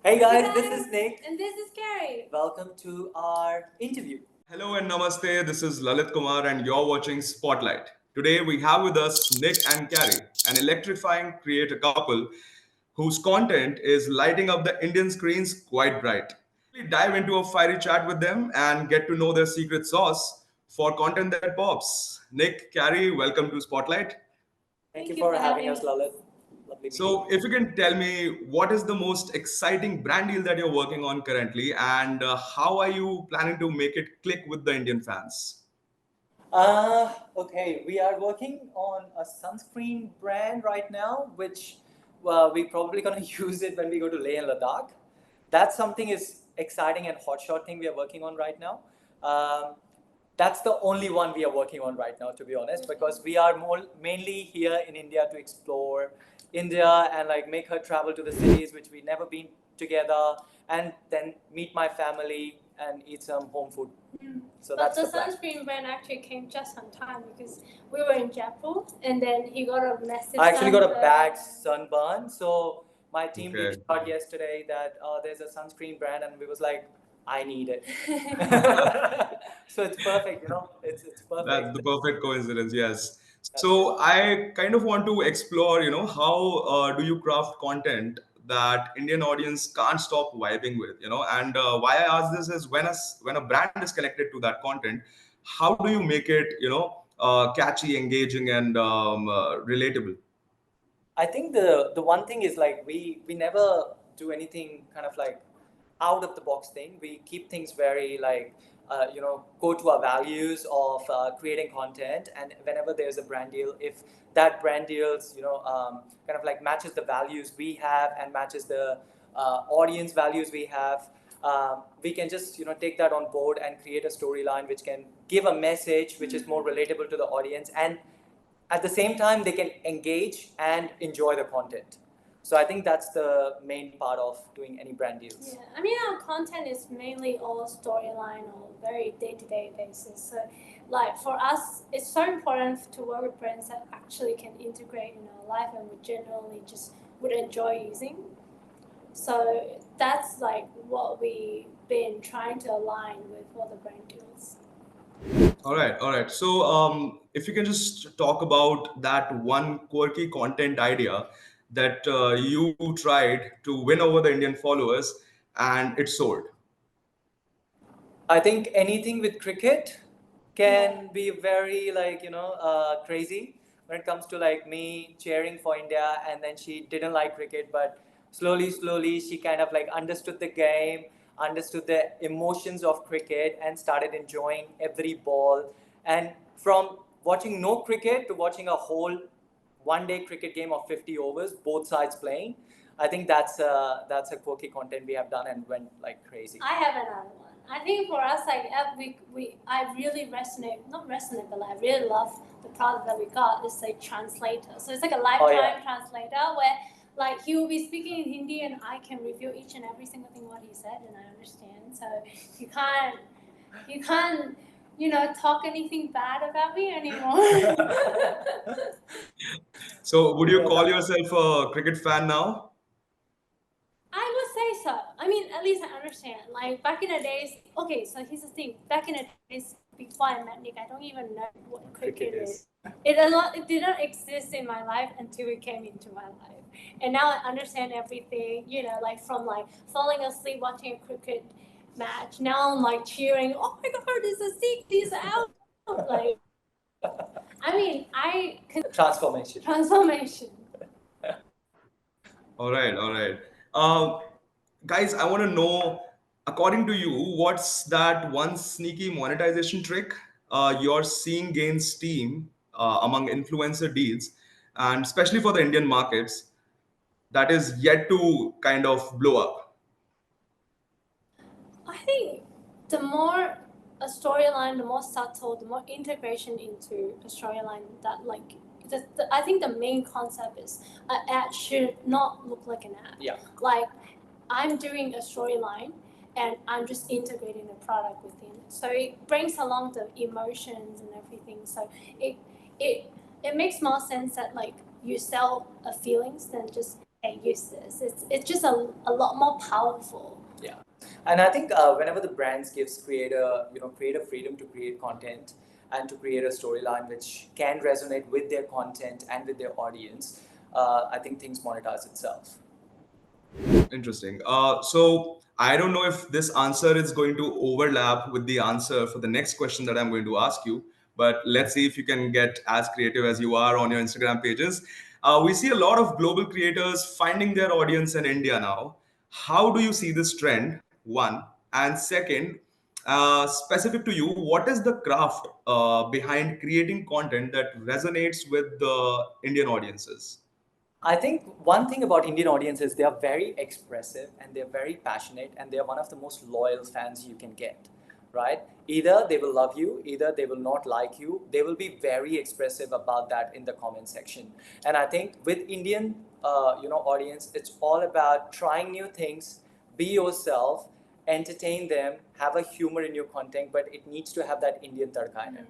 Hey guys, this is Nick. And this is Carrie. Welcome to our interview. Hello and namaste. This is Lalit Kumar, and you're watching Spotlight. Today we have with us Nick and Carrie, an electrifying creator couple whose content is lighting up the Indian screens quite bright. We dive into a fiery chat with them and get to know their secret sauce for content that pops. Nick, Carrie, welcome to Spotlight. Thank you for having us, Lalit. Lovely meeting So, you. if you can tell me what is the most exciting brand deal that you're working on currently, and how are you planning to make it click with the Indian fans? Okay, we are working on a sunscreen brand right now, which we probably gonna use it when we go to Leh and Ladakh. That's something is exciting and hotshot thing we are working on right now. Um, that's the only one we are working on right now, to be honest, because we are more mainly here in India to explore India and like make her travel to the cities which we never been together, and then meet my family and eat some home food. So But that's the the plan. sunscreen brand actually came just on time because we were in Jaipur and then he got a massive I actually got a sunburn. bad sunburn, so my team Okay. reached out yesterday that there's a sunscreen brand, and we was like, I need it. So it's perfect, it's perfect. That's the perfect coincidence, yes. So I kind of want to explore, how do you craft content that Indian audience can't stop vibing with, and why I ask this is when a brand is connected to that content, how do you make it, catchy, engaging, and relatable? I think the one thing is like we never do anything kind of like out of the box thing. We keep things very like go to our values of creating content, and whenever there's a brand deal, if that brand deals kind of like matches the values we have and matches the audience values we have. We can just take that on board and create a storyline which can give a message which is more relatable to the audience, and at the same time they can engage and enjoy the content. So I think that's the main part of doing any brand deals. Yeah, I mean our content is mainly all storyline or very day-to-day basis. So like for us, it's so important to work with brands that actually can integrate in our life and we generally just would enjoy using. So that's like what we've been trying to align with all the brand deals. All right, all right. So, if you can just talk about that one quirky content idea that you tried to win over the Indian followers and it sold. I think anything with cricket can be very like crazy when it comes to like me cheering for India, and then she didn't like cricket, but slowly she kind of like understood the game, understood the emotions of cricket, and started enjoying every ball. And from watching no cricket to watching a whole one day cricket game of 50 overs, both sides playing, I think that's a quirky content we have done and went like crazy. I have another one. I think for us, like I really not resonate, but like, I really love the product that we got. It's like translator. So it's like a lifetime translator where like he will be speaking in Hindi and I can review each and every single thing what he said and I understand. So you can't talk anything bad about me anymore. So, would you call yourself a cricket fan now? I would say so. I mean, at least I understand. Like back in the days, okay. So here's the thing. Back in the days, before I met Nick, I don't even know what cricket is. It didn't exist in my life until it came into my life, and now I understand everything. Like from like falling asleep watching a cricket match. Now I'm like cheering. Oh my God, there's a seat. He's out. Like, I mean, Transformation. transformation. All right, all right. Guys, I want to know, according to you, what's that one sneaky monetization trick you're seeing gain steam among influencer deals, and especially for the Indian markets, that is yet to kind of blow up? I think the more a storyline, the more subtle, the more integration into a storyline that like I think the main concept is an ad should not look like an ad. Yeah. Like I'm doing a storyline and I'm just integrating the product within it. So it brings along the emotions and everything. So it makes more sense that like you sell a feelings than just they use this. It's just a lot more powerful. Yeah, and I think whenever the brands gives creator freedom to create content and to create a storyline which can resonate with their content and with their audience, I think things monetize itself. Interesting. So I don't know if this answer is going to overlap with the answer for the next question that I'm going to ask you, but let's see if you can get as creative as you are on your Instagram pages. We see a lot of global creators finding their audience in India now. How do you see this trend? One. And second, specific to you, what is the craft behind creating content that resonates with the Indian audiences? I think one thing about Indian audiences, they are very expressive and they're very passionate and they're one of the most loyal fans you can get, right? Either they will love you, either they will not like you. They will be very expressive about that in the comment section. And I think with Indian, audience, it's all about trying new things, be yourself, entertain them, have a humor in your content, but it needs to have that Indian tadka in it,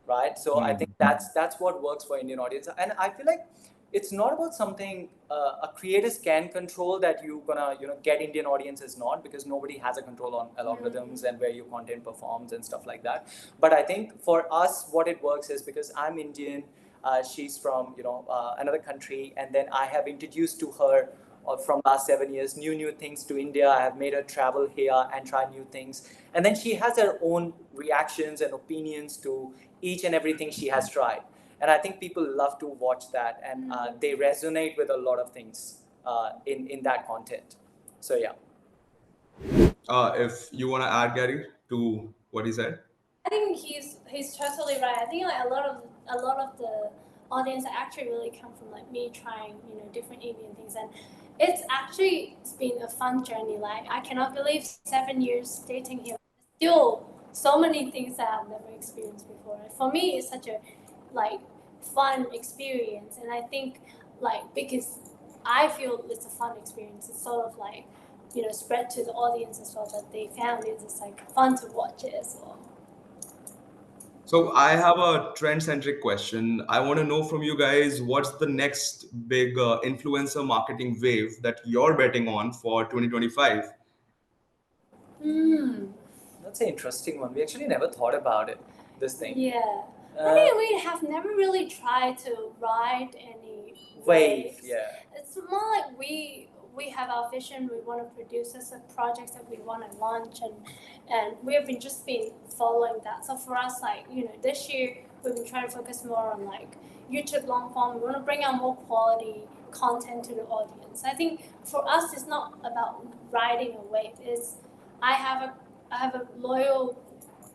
right? So I think that's what works for Indian audience, and I feel like it's not about something a creators can control that you gonna get Indian audiences not, because nobody has a control on algorithms and where your content performs and stuff like that. But I think for us, what it works is because I'm Indian, she's from another country, and then I have introduced to her from last 7 years new things to India. I have made her travel here and try new things, and then she has her own reactions and opinions to each and everything she has tried. And I think people love to watch that, and they resonate with a lot of things in that content. So yeah. If you want to add, Gary, to what he said. I think he's totally right. I think like a lot of the audience actually really come from like me trying different Indian things, and it's been a fun journey. Like I cannot believe 7 years dating him, still so many things that I've never experienced before. For me, it's such a like fun experience, and I think like because I feel it's a fun experience, it's sort of like spread to the audience as well, that they found it is like fun to watch it as well. So I have a trend-centric question. I want to know from you guys what's the next big influencer marketing wave that you're betting on for 2025? Hmm. That's an interesting one. We actually never thought about it. This thing. Yeah. I think we have never really tried to ride any Wave. waves. Yeah. It's more like we have our vision. We want to produce as a projects that we want to launch, and we have been following that. So for us, like this year we've been trying to focus more on like YouTube long form. We want to bring out more quality content to the audience. I think for us, it's not about riding a wave. It's I have a loyal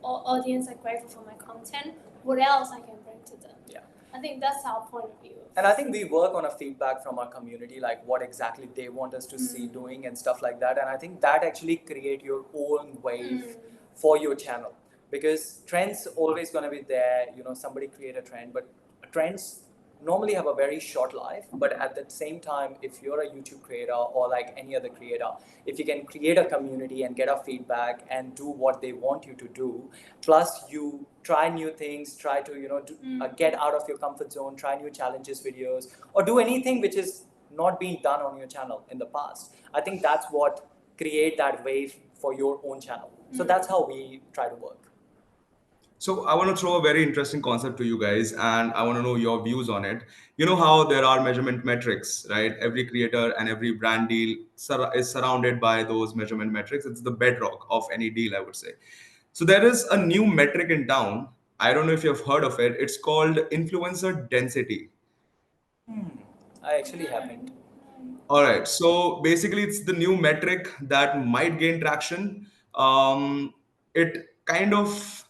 audience are grateful for my content. What else I can bring to them? Yeah. I think that's our point of view. And I think we work on a feedback from our community, like what exactly they want us to see doing and stuff like that. And I think that actually create your own wave for your channel, because trends always gonna be there. Somebody create a trend, but trends normally have a very short life. But at the same time, if you're a YouTube creator or like any other creator, if you can create a community and get a feedback and do what they want you to do, plus you try new things, try to get out of your comfort zone, try new challenges videos, or do anything which is not being done on your channel in the past. I think that's what create that wave for your own channel. So that's how we try to work. So I want to throw a very interesting concept to you guys, and I want to know your views on it. You know how there are measurement metrics, right? Every creator and every brand deal is surrounded by those measurement metrics. It's the bedrock of any deal, I would say. So there is a new metric in town. I don't know if you've heard of it. It's called influencer density. I actually haven't. All right. So basically, it's the new metric that might gain traction. It kind of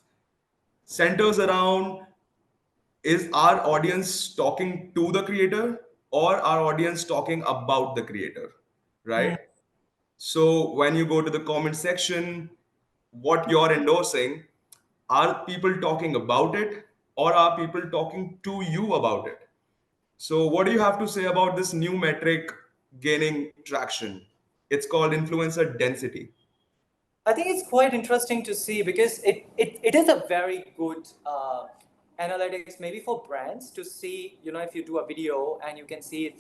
centers around, is our audience talking to the creator or our audience talking about the creator, right? So when you go to the comment section, what you're endorsing, are people talking about it or are people talking to you about it? So what do you have to say about this new metric gaining traction? It's called influencer density. I think it's quite interesting to see, because it is a very good analytics maybe for brands to see, if you do a video and you can see if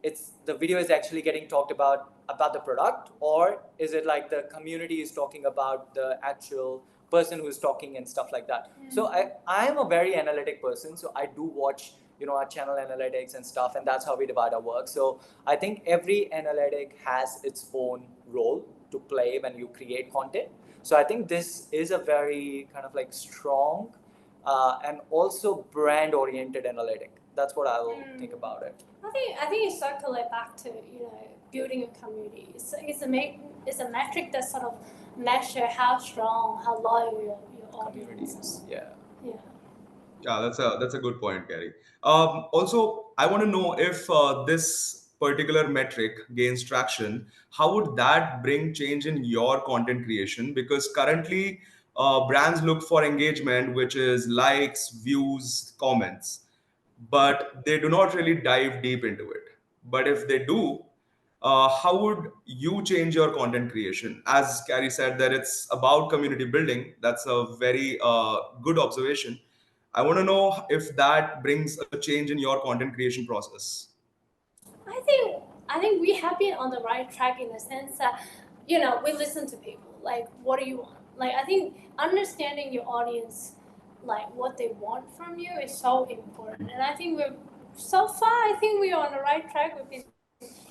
it's the video is actually getting talked about the product, or is it like the community is talking about the actual person who's talking and stuff like that. So I am a very analytic person, so I do watch our channel analytics and stuff, and that's how we divide our work. So I think every analytic has its own role to play when you create content. So I think this is a very kind of like strong and also brand oriented analytic. That's what I will think about it. I think it's circulate back to building a community. It's a metric that sort of measure how strong, how loyal your audience is. Yeah. Yeah, that's a good point, Carrie. Also, I want to know if this particular metric gains traction, how would that bring change in your content creation? Because currently, brands look for engagement, which is likes, views, comments, but they do not really dive deep into it. But if they do, how would you change your content creation? As Carrie said, that it's about community building. That's a very good observation. I want to know if that brings a change in your content creation process. I think we have been on the right track in the sense that we listen to people. Like, what do you want? Like, I think understanding your audience, like what they want from you, is so important. And I think so far, I think we're on the right track. We've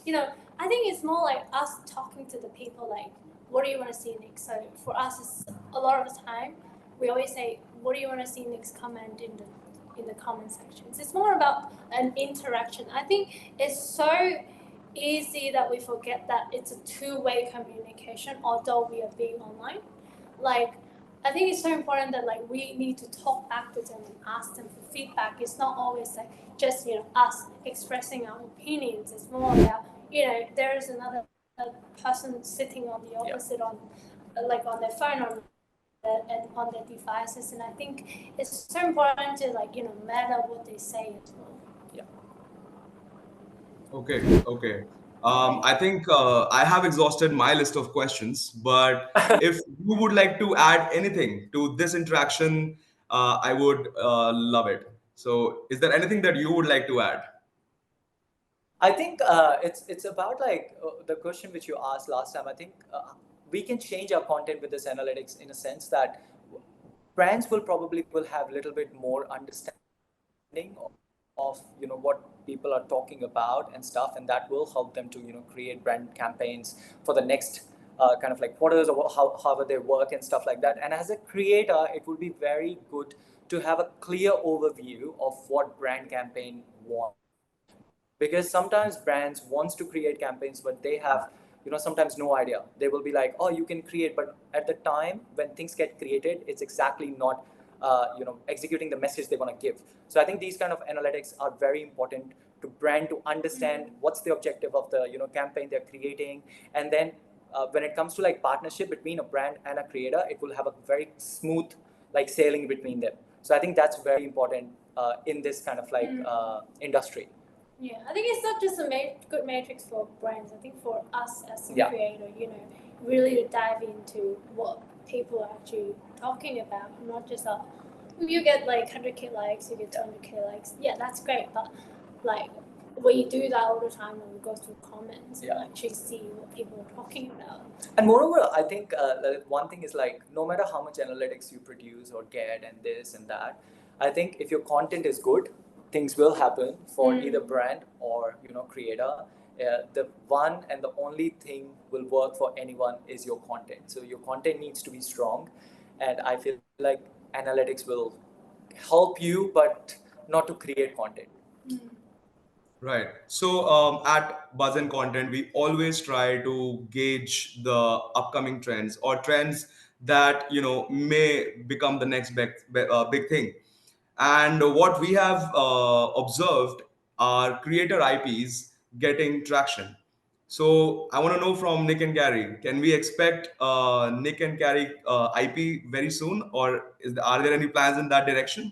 been, I think it's more like us talking to the people. Like, what do you want to see next? So for us, it's a lot of the time we always say, what do you want to see next? Comment in the comment sections. It's more about an interaction. I think it's so easy that we forget that it's a two-way communication, although we are being online. Like, I think it's so important that like we need to talk back to them and ask them for feedback. It's not always like just us expressing our opinions. It's more about there is another person sitting on the opposite on like on their phone or and on their devices, and I think it's so important to matter what they say as well. Yeah. Okay. I think I have exhausted my list of questions, but if you would like to add anything to this interaction, I would love it. So, is there anything that you would like to add? I think it's about like the question which you asked last time. I think we can change our content with this analytics in a sense that brands will have a little bit more understanding of what people are talking about and stuff, and that will help them to create brand campaigns for the next kind of like quarters or however they work and stuff like that. And as a creator, it would be very good to have a clear overview of what brand campaign wants, because sometimes brands wants to create campaigns but they have sometimes no idea. They will be like, oh, you can create, but at the time when things get created, it's exactly not executing the message they want to give. So I think these kind of analytics are very important to brand to understand what's the objective of the campaign they're creating. And then when it comes to like partnership between a brand and a creator, it will have a very smooth like sailing between them. So I think that's very important in this kind of like industry. Yeah, I think it's not just a good matrix for brands. I think for us as a creator, really to dive into what people are actually talking about, not just you get like 100k likes, you get 200k likes. Yeah, that's great, but like we do that all the time when we go through comments and actually see what people are talking about. And moreover, I think one thing is like, no matter how much analytics you produce or get and this and that, I think if your content is good, things will happen for either brand or creator. The one and the only thing will work for anyone is your content. So your content needs to be strong, and I feel like analytics will help you, but not to create content. Right. So at Buzz and Content, we always try to gauge the upcoming trends or trends that may become the next big thing. And what we have observed are creator IPs getting traction. So I want to know from Nick and Carrie, can we expect Nick and Carrie IP very soon, or are there any plans in that direction?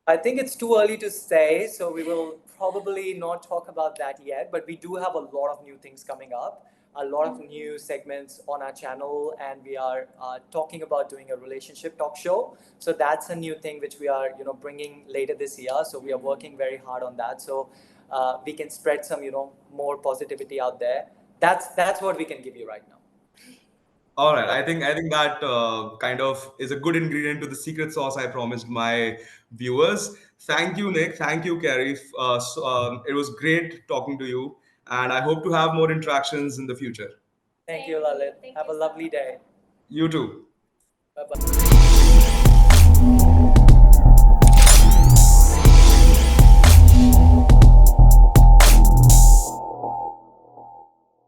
I think it's too early to say, so we will probably not talk about that yet. But we do have a lot of new things coming up, a lot of new segments on our channel, and we are talking about doing a relationship talk show. So that's a new thing which we are, bringing later this year. So we are working very hard on that. So we can spread some, more positivity out there. That's what we can give you right now. All right, I think that kind of is a good ingredient to the secret sauce I promised my viewers. Thank you, Nick. Thank you, Carrie. It was great talking to you, and I hope to have more interactions in the future. Thank you, Lalit. Thank Have you a so lovely much. day. You too.